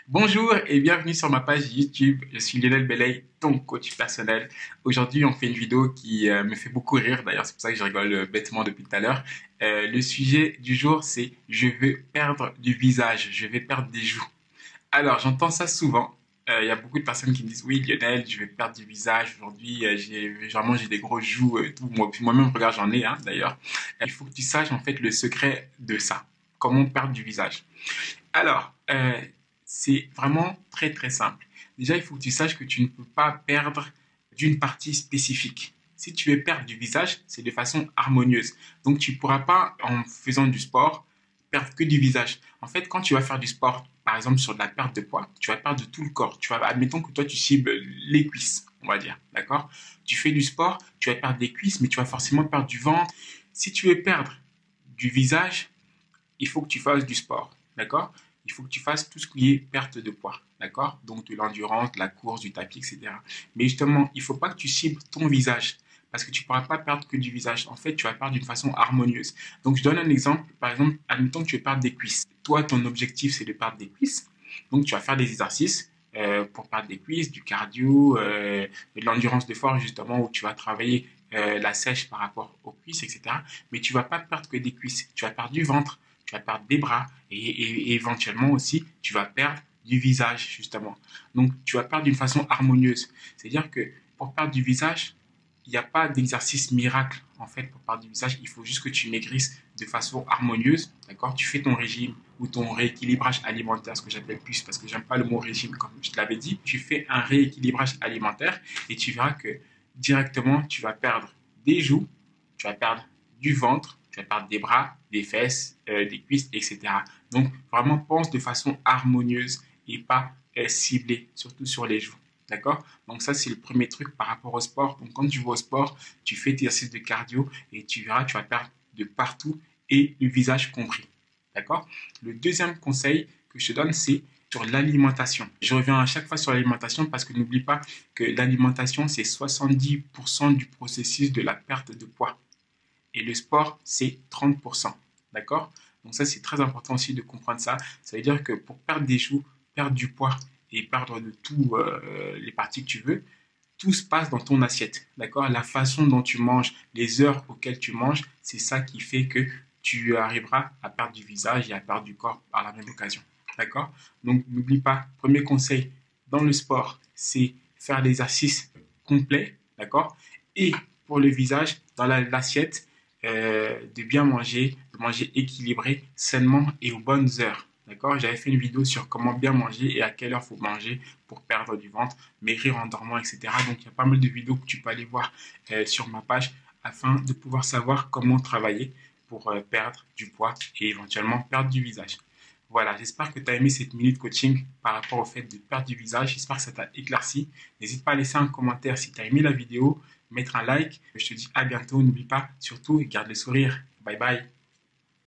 Bonjour et bienvenue sur ma page YouTube. Je suis Lionel Belay, ton coach personnel. Aujourd'hui, on fait une vidéo qui me fait beaucoup rire. D'ailleurs, c'est pour ça que je rigole bêtement depuis tout à l'heure. Le sujet du jour, c'est je veux perdre du visage, je vais perdre des joues. Alors, j'entends ça souvent. Il y a beaucoup de personnes qui me disent, oui, Lionel, je vais perdre du visage aujourd'hui. Généralement, j'ai des gros joues, tout. Moi-même, regarde, j'en ai, hein, d'ailleurs. Il faut que tu saches, en fait, le secret de ça. Comment perdre du visage. Alors, c'est vraiment très très simple. Déjà, il faut que tu saches que tu ne peux pas perdre d'une partie spécifique. Si tu veux perdre du visage, c'est de façon harmonieuse. Donc, tu ne pourras pas, en faisant du sport, perdre que du visage. En fait, quand tu vas faire du sport, par exemple sur de la perte de poids, tu vas perdre de tout le corps. Admettons que toi, tu cibles les cuisses, on va dire, d'accord? Tu fais du sport, tu vas perdre des cuisses, mais tu vas forcément perdre du ventre. Si tu veux perdre du visage, il faut que tu fasses du sport, d'accord? Il faut que tu fasses tout ce qui est perte de poids, d'accord? Donc de l'endurance, de la course, du tapis, etc. Mais justement, il ne faut pas que tu cibles ton visage parce que tu ne pourras pas perdre que du visage. En fait, tu vas perdre d'une façon harmonieuse. Donc je donne un exemple. Par exemple, admettons que tu veux perdre des cuisses. Toi, ton objectif, c'est de perdre des cuisses. Donc tu vas faire des exercices pour perdre des cuisses, du cardio, de l'endurance de force, justement, où tu vas travailler la sèche par rapport aux cuisses, etc. Mais tu ne vas pas perdre que des cuisses. Tu vas perdre du ventre, tu vas perdre des bras et éventuellement aussi, tu vas perdre du visage, justement. Donc, tu vas perdre d'une façon harmonieuse. C'est-à-dire que pour perdre du visage, il n'y a pas d'exercice miracle, en fait, pour perdre du visage. Il faut juste que tu maigrisses de façon harmonieuse, d'accord? Tu fais ton régime ou ton rééquilibrage alimentaire, ce que j'appelle plus, parce que j'aime pas le mot régime, comme je te l'avais dit. Tu fais un rééquilibrage alimentaire et tu verras que directement, tu vas perdre des joues, tu vas perdre du ventre, tu vas perdre des bras, des fesses, des cuisses, etc. Donc, vraiment, pense de façon harmonieuse et pas ciblée, surtout sur les joues. D'accord? Donc, ça, c'est le premier truc par rapport au sport. Donc, quand tu vas au sport, tu fais tes exercices de cardio et tu verras, tu vas perdre de partout et le visage compris. D'accord? Le deuxième conseil que je te donne, c'est sur l'alimentation. Je reviens à chaque fois sur l'alimentation parce que n'oublie pas que l'alimentation, c'est 70% du processus de la perte de poids et le sport, c'est 30%. D'accord? Donc ça, c'est très important aussi de comprendre ça. Ça veut dire que pour perdre des joues, perdre du poids et perdre de tout les parties que tu veux, tout se passe dans ton assiette. D'accord? La façon dont tu manges, les heures auxquelles tu manges, c'est ça qui fait que tu arriveras à perdre du visage et à perdre du corps par la même occasion. D'accord? Donc n'oublie pas, premier conseil dans le sport, c'est faire l'exercice complet. D'accord? Et pour le visage, dans l'assiette, de bien manger, de manger équilibré, sainement et aux bonnes heures. D'accord? J'avais fait une vidéo sur comment bien manger et à quelle heure il faut manger pour perdre du ventre, maigrir en dormant, etc. Donc il y a pas mal de vidéos que tu peux aller voir sur ma page afin de pouvoir savoir comment travailler pour perdre du poids et éventuellement perdre du visage. Voilà, j'espère que tu as aimé cette minute coaching par rapport au fait de perdre du visage. J'espère que ça t'a éclairci. N'hésite pas à laisser un commentaire si tu as aimé la vidéo, mettre un like. Je te dis à bientôt. N'oublie pas, surtout, garde le sourire. Bye bye.